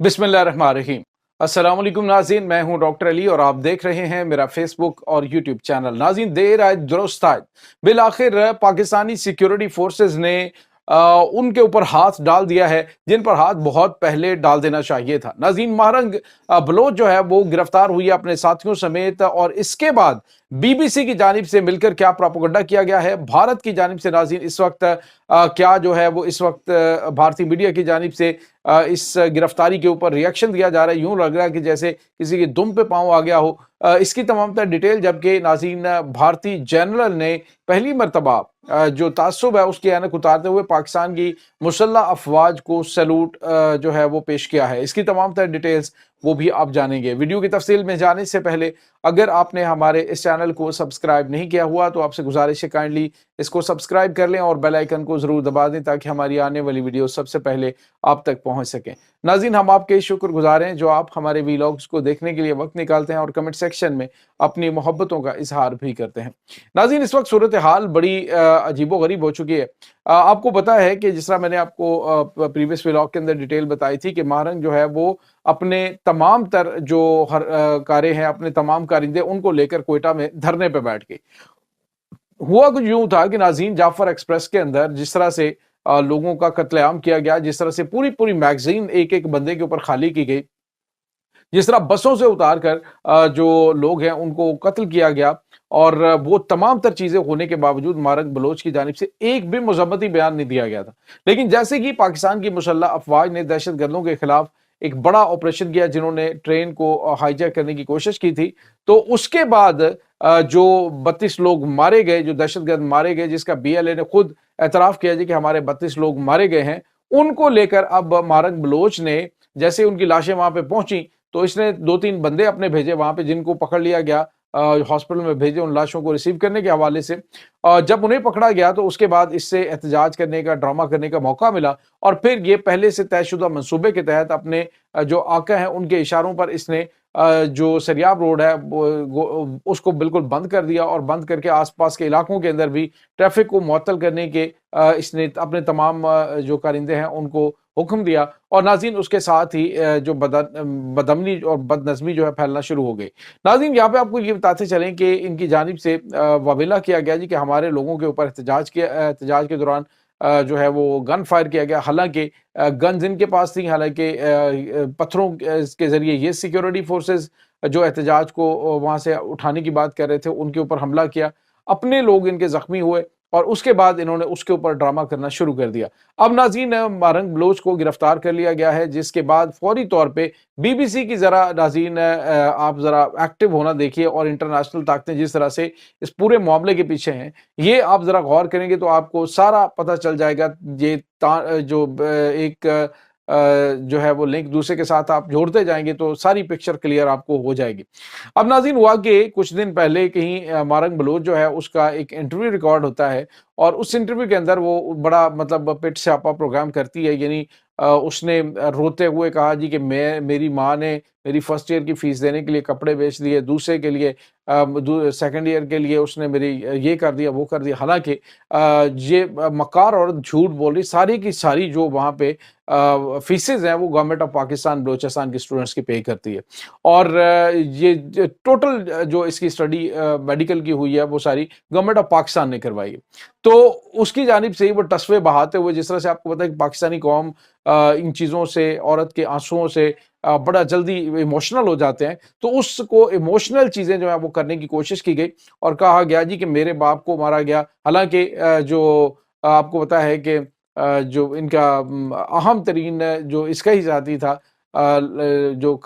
बिस्मिल्लाह रहमान रहीम। अस्सलाम वालेकुम नाज़रीन, मैं हूं डॉक्टर अली और आप देख रहे हैं मेरा फेसबुक और यूट्यूब चैनल। नाज़रीन, देर आए दुरुस्त आए, बिलाखिर पाकिस्तानी सिक्योरिटी फोर्सेस ने उनके ऊपर हाथ डाल दिया है जिन पर हाथ बहुत पहले डाल देना चाहिए था। नाज़रीन, महरंग बलोच जो है वो गिरफ्तार हुई है अपने साथियों समेत, और इसके बाद बीबीसी की जानिब से मिलकर क्या प्रोपेगेंडा किया गया है, भारत की जानिब से नाज़रीन इस वक्त क्या जो है वो इस वक्त भारतीय मीडिया की जानिब से इस गिरफ्तारी के ऊपर रिएक्शन दिया जा रहा है। यूं लग रहा है कि जैसे किसी की दुम पे पांव आ गया हो। इसकी तमाम तर डिटेल, जबकि नाज़रीन भारतीय जनरल ने पहली मर्तबा जो तासुब है उसकी ऐनक उतारते हुए पाकिस्तान की मुसल्लह अफवाज को सैल्यूट जो है वो पेश किया है। इसकी तमाम तर डिटेल्स वो भी आप जानेंगे। वीडियो की तफसील में जाने से पहले अगर आपने हमारे इस चैनल को सब्सक्राइब नहीं किया हुआ तो आपसे गुजारिश है काइंडली इसको सब्सक्राइब कर लें और बेल आइकन को जरूर दबा दें ताकि हमारी आने वाली वीडियो सबसे पहले आप तक पहुंच सकें। नाज़रीन, हम आपके शुक्रगुजार हैं जो आप हमारे वीलॉग्स को देखने के लिए वक्त निकालते हैं और कमेंट सेक्शन में अपनी मोहब्बतों का इजहार भी करते हैं। नाज़रीन, इस वक्त सूरत हाल बड़ी अजीबो गरीब हो चुकी है। आपको पता है कि जिस तरह मैंने आपको प्रीवियस व्लॉग के अंदर डिटेल बताई थी कि महरंग जो है वो अपने तमाम तर जो कारें हैं, अपने तमाम कारिंदे, उनको लेकर कोयटा में धरने पे बैठ गई। हुआ कुछ यूं था कि नाज़रीन, जाफर एक्सप्रेस के अंदर जिस तरह से लोगों का कत्लेआम किया गया, जिस तरह से पूरी पूरी मैगजीन एक एक बंदे के ऊपर खाली की गई, जिस तरह बसों से उतार कर जो लोग हैं उनको कत्ल किया गया, और वो तमाम तर चीजें होने के बावजूद महरंग बलोच की जानिब से एक भी मजम्मती बयान नहीं दिया गया था। लेकिन जैसे कि पाकिस्तान की मुसल्लह अफवाज ने दहशत गर्दों के खिलाफ एक बड़ा ऑपरेशन किया जिन्होंने ट्रेन को हाईजैक करने की कोशिश की थी, तो उसके बाद जो 32 लोग मारे गए, जो दहशतगर्द मारे गए, जिसका बीएलए ने खुद एतराफ किया जी कि हमारे 32 लोग मारे गए हैं, उनको लेकर अब महरंग बलोच ने, जैसे उनकी लाशें वहां पे पहुंची तो इसने 2-3 बंदे अपने भेजे वहां पे जिनको पकड़ लिया गया, हॉस्पिटल में भेजे उन लाशों को रिसीव करने के हवाले से। जब उन्हें पकड़ा गया तो उसके बाद इससे एहतजाज करने का, ड्रामा करने का मौका मिला, और फिर ये पहले से तयशुदा मंसूबे के तहत अपने जो आका हैं उनके इशारों पर इसने जो सरियाब रोड है उसको बिल्कुल बंद कर दिया, और बंद करके आसपास के इलाकों के अंदर भी ट्रैफिक को मुअत्तल करने के इसने अपने तमाम जो कारिंदे हैं उनको हुक्म दिया। और नाज़रीन, उसके साथ ही जो बदअमनी और बदनज़मी जो है फैलना शुरू हो गई। नाज़रीन, यहाँ पे आपको ये बताते चलें कि इनकी जानिब से वावेला किया गया जी कि हमारे लोगों के ऊपर एहतजाज के दौरान जो है वो गन फायर किया गया। हालांकि गन्स इनके पास थी, हालांकि पत्थरों के जरिए ये सिक्योरिटी फोर्सेस जो एहतजाज को वहां से उठाने की बात कर रहे थे उनके ऊपर हमला किया। अपने लोग इनके जख्मी हुए और उसके बाद इन्होंने उसके ऊपर ड्रामा करना शुरू कर दिया। अब नाज़रीन, महरंग बलोच को गिरफ्तार कर लिया गया है, जिसके बाद फौरी तौर पे बीबीसी की जरा नाज़रीन आप जरा एक्टिव होना देखिए, और इंटरनेशनल ताकतें जिस तरह से इस पूरे मामले के पीछे हैं, ये आप जरा गौर करेंगे तो आपको सारा पता चल जाएगा। ये जो एक जो है वो लिंक दूसरे के साथ आप जोड़ते जाएंगे तो सारी पिक्चर क्लियर आपको हो जाएगी। अब नाज़रीन, हुआ कि कुछ दिन पहले कहीं महरंग बलोच जो है उसका एक इंटरव्यू रिकॉर्ड होता है, और उस इंटरव्यू के अंदर वो बड़ा मतलब पिट स्यापा प्रोग्राम करती है। यानी उसने रोते हुए कहा जी कि मेरी माँ ने मेरी फर्स्ट ईयर की फीस देने के लिए कपड़े बेच दिए, दूसरे के लिए सेकंड ईयर के लिए उसने मेरी ये कर दिया, वो कर दिया। हालांकि ये मकार और झूठ बोल रही, सारी की सारी जो वहाँ पे फीसेज हैं वो गवर्नमेंट ऑफ पाकिस्तान बलोचिस्तान के स्टूडेंट्स की पे करती है। और ये टोटल जो इसकी स्टडी मेडिकल की हुई है वो सारी गवर्नमेंट ऑफ पाकिस्तान ने करवाई है। तो उसकी जानिब से ही वो तस्वे बहाते हुए, जिस तरह से आपको पता है कि पाकिस्तानी कौम इन चीज़ों से, औरत के आंसुओं से बड़ा जल्दी इमोशनल हो जाते हैं, तो उसको इमोशनल चीज़ें जो है वो करने की कोशिश की गई, और कहा गया जी कि मेरे बाप को मारा गया। हालांकि जो आपको पता है कि जो इनका अहम तरीन जो इसका ही साथी था, जो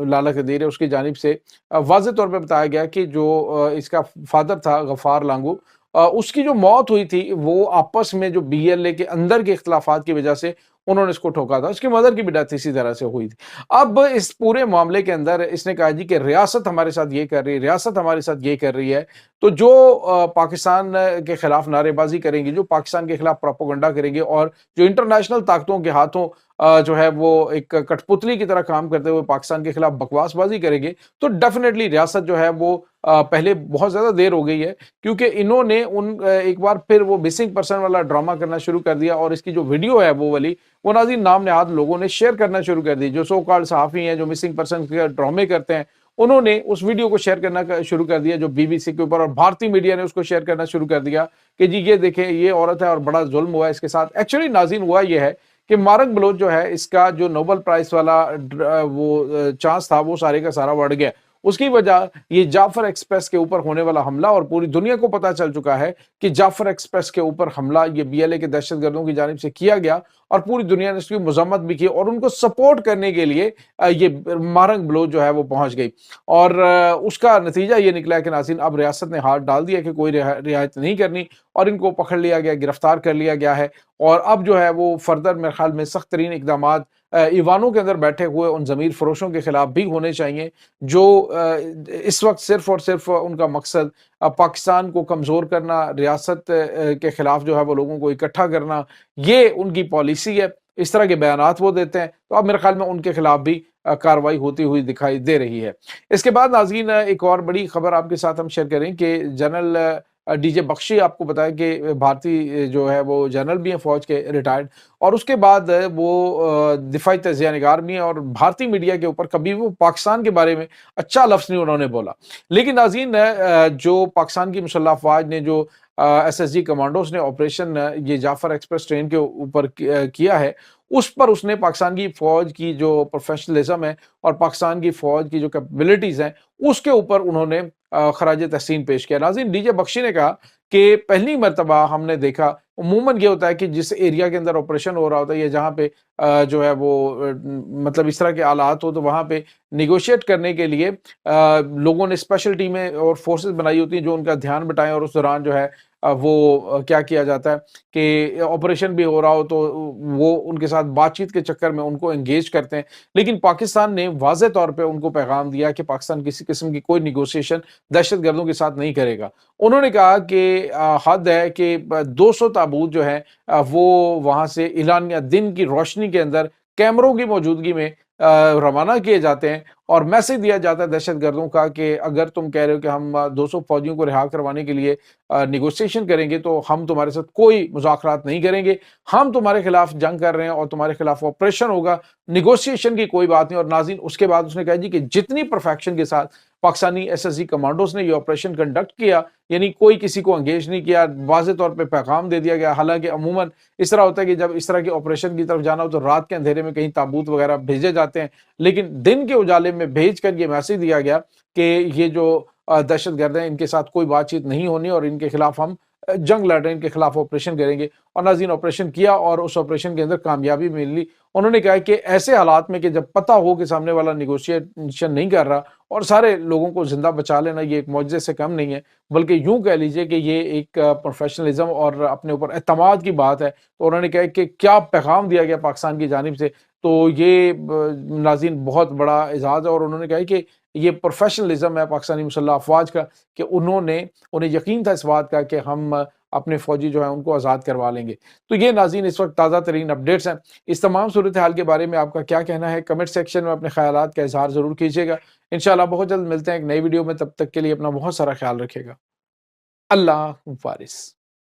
लाला कदीर है, उसकी जानिब से वाज़ेह तौर पे बताया गया कि जो इसका फादर था गफ़ार लांगू, उसकी जो मौत हुई थी वो आपस में जो बीएलए के अंदर के इख्तिलाफात की वजह से उन्होंने इसको ठोका था। उसकी मदर की भी डेथ इसी तरह से हुई थी। अब इस पूरे मामले के अंदर इसने कहा जी कि रियासत हमारे साथ ये कर रही है, रियासत हमारे साथ ये कर रही है। तो जो पाकिस्तान के खिलाफ नारेबाजी करेंगे, जो पाकिस्तान के खिलाफ प्रोपेगेंडा करेंगे, और जो इंटरनेशनल ताकतों के हाथों جو ہے وہ ایک کٹپتلی کی طرح کام کرتے ہوئے پاکستان کے خلاف بکواس بازی کریں گے تو ڈیفینیٹلی ریاست جو ہے وہ پہلے بہت زیادہ دیر ہو گئی ہے، کیونکہ انہوں نے ایک بار پھر وہ مسنگ پرسن والا ڈرامہ کرنا شروع کر دیا، اور اس کی جو ویڈیو ہے وہ والی وہ ناظرین نام نہاد لوگوں نے شیئر کرنا شروع کر دی۔ جو سو کالڈ صحافی ہیں جو مسنگ پرسن کے ڈرامے کرتے ہیں، انہوں نے اس ویڈیو کو شیئر کرنا شروع کر دیا جو بی بی سی کے اوپر، اور بھارتی میڈیا نے اس کو شیئر کرنا شروع کر دیا کہ جی یہ دیکھیں یہ عورت ہے اور بڑا ظلم ہوا ہے اس کے ساتھ۔ ایکچولی ناظرین ہوا یہ ہے کہ مارک بلوچ جو ہے اس کا جو نوبل پرائز والا وہ چانس تھا وہ سارے کا سارا بڑھ گیا۔ اس کی وجہ یہ جعفر ایکسپریس کے اوپر ہونے والا حملہ، اور پوری دنیا کو پتا چل چکا ہے کہ جعفر ایکسپریس کے اوپر حملہ یہ بی ایل اے کے دہشت گردوں کی جانب سے کیا گیا، اور پوری دنیا نے اس کی مذمت بھی کی، اور ان کو سپورٹ کرنے کے لیے یہ مارنگ بلوچ جو ہے وہ پہنچ گئی، اور اس کا نتیجہ یہ نکلا ہے کہ ناظرین اب ریاست نے ہاتھ ڈال دیا کہ کوئی رعایت نہیں کرنی، اور ان کو پکڑ لیا گیا، گرفتار کر لیا گیا ہے، اور اب جو ہے وہ فردر میرے خیال میں سخت ترین اقدامات ایوانوں کے اندر بیٹھے ہوئے ان ضمیر فروشوں کے خلاف بھی ہونے چاہیے جو اس وقت صرف اور صرف ان کا مقصد پاکستان کو کمزور کرنا، ریاست کے خلاف جو ہے وہ لوگوں کو اکٹھا کرنا، یہ ان کی پالیسی ہے، اس طرح کے بیانات وہ دیتے ہیں، تو اب میرے خیال میں ان کے خلاف بھی کارروائی ہوتی ہوئی دکھائی دے رہی ہے۔ اس کے بعد ناظرین ایک اور بڑی خبر آپ کے ساتھ ہم شیئر کریں کہ جنرل ڈی جے بخشی آپ کو بتایا کہ بھارتی جو ہے وہ جنرل بھی ہیں فوج کے ریٹائرڈ، اور اس کے بعد وہ دفاعی تجزیہ نگار بھی ہیں، اور بھارتی میڈیا کے اوپر کبھی وہ پاکستان کے بارے میں اچھا لفظ نہیں انہوں نے بولا۔ لیکن ناظرین جو پاکستان کی مسلح افواج نے جو ایس ایس جی کمانڈوز نے آپریشن یہ جعفر ایکسپریس ٹرین کے اوپر کیا ہے، اس پر اس نے پاکستان کی فوج کی جو پروفیشنلزم ہے اور پاکستان کی فوج کی جو کیپبلٹیز ہیں اس کے اوپر انہوں نے خراج تحسین پیش کیا۔ ناظرین ڈی جے بخشی نے کہا کہ پہلی مرتبہ ہم نے دیکھا، عموماً یہ ہوتا ہے کہ جس ایریا کے اندر آپریشن ہو رہا ہوتا ہے یا جہاں پہ جو ہے وہ مطلب اس طرح کے آلات ہو تو وہاں پہ نیگوشیٹ کرنے کے لیے لوگوں نے اسپیشل ٹیمیں اور فورسز بنائی ہوتی ہیں جو ان کا دھیان بٹائیں، اور اس دوران جو ہے وہ کیا کیا جاتا ہے کہ آپریشن بھی ہو رہا ہو تو وہ ان کے ساتھ بات چیت کے چکر میں ان کو انگیج کرتے ہیں۔ لیکن پاکستان نے واضح طور پہ ان کو پیغام دیا کہ پاکستان کسی قسم کی کوئی نیگوسیشن دہشت گردوں کے ساتھ نہیں کرے گا۔ انہوں نے کہا کہ حد ہے کہ 200 تابوت جو ہیں وہ وہاں سے اعلانیہ دن کی روشنی کے اندر کیمروں کی موجودگی میں روانہ کیے جاتے ہیں، اور میسج دیا جاتا ہے دہشت گردوں کا کہ اگر تم کہہ رہے ہو کہ ہم 200 فوجیوں کو رہا کروانے کے لیے نیگوسیشن کریں گے تو ہم تمہارے ساتھ کوئی مذاکرات نہیں کریں گے، ہم تمہارے خلاف جنگ کر رہے ہیں اور تمہارے خلاف آپریشن ہوگا، نیگوسیشن کی کوئی بات نہیں۔ اور ناظرین اس کے بعد اس نے کہا جی کہ جتنی پرفیکشن کے ساتھ Pakistani S S G commandos نے یہ آپریشن کنڈکٹ کیا، یعنی کوئی کسی کو انگیج نہیں کیا، واضح طور پہ پیغام دے دیا گیا۔ حالانکہ عموماً اس طرح ہوتا ہے کہ جب اس طرح کی آپریشن کی طرف جانا ہو تو رات کے اندھیرے میں کہیں تابوت وغیرہ بھیجے جاتے ہیں، لیکن دن کے اجالے میں بھیج کر یہ میسج دیا گیا کہ یہ جو دہشت گرد ہیں ان کے ساتھ کوئی بات چیت نہیں ہونی اور ان کے خلاف ہم جنگ لڑ رہے ہیں، ان کے خلاف آپریشن کریں گے۔ اور ناظرین آپریشن کیا اور اس آپریشن کے اندر کامیابی ملی۔ انہوں نے کہا کہ ایسے حالات میں کہ جب پتہ ہو کہ سامنے والا نیگوشیشن نہیں کر رہا اور سارے لوگوں کو زندہ بچا لینا یہ ایک معجزے سے کم نہیں ہے، بلکہ یوں کہہ لیجئے کہ یہ ایک پروفیشنلزم اور اپنے اوپر اعتماد کی بات ہے۔ تو انہوں نے کہا کہ کیا پیغام دیا گیا پاکستان کی جانب سے، تو یہ ناظرین بہت بڑا اعزاز ہے۔ اور انہوں نے کہا کہ یہ پروفیشنلزم ہے پاکستانی مسلح افواج کا کہ انہیں یقین تھا اس بات کا کہ ہم اپنے فوجی جو ہیں ان کو آزاد کروا لیں گے۔ تو یہ ناظرین اس وقت تازہ ترین اپڈیٹس ہیں۔ اس تمام صورتحال کے بارے میں آپ کا کیا کہنا ہے؟ کمنٹ سیکشن میں اپنے خیالات کا اظہار ضرور کیجیے گا۔ انشاءاللہ بہت جلد ملتے ہیں ایک نئی ویڈیو میں، تب تک کے لیے اپنا بہت سارا خیال رکھیے گا۔ اللہ حافظ۔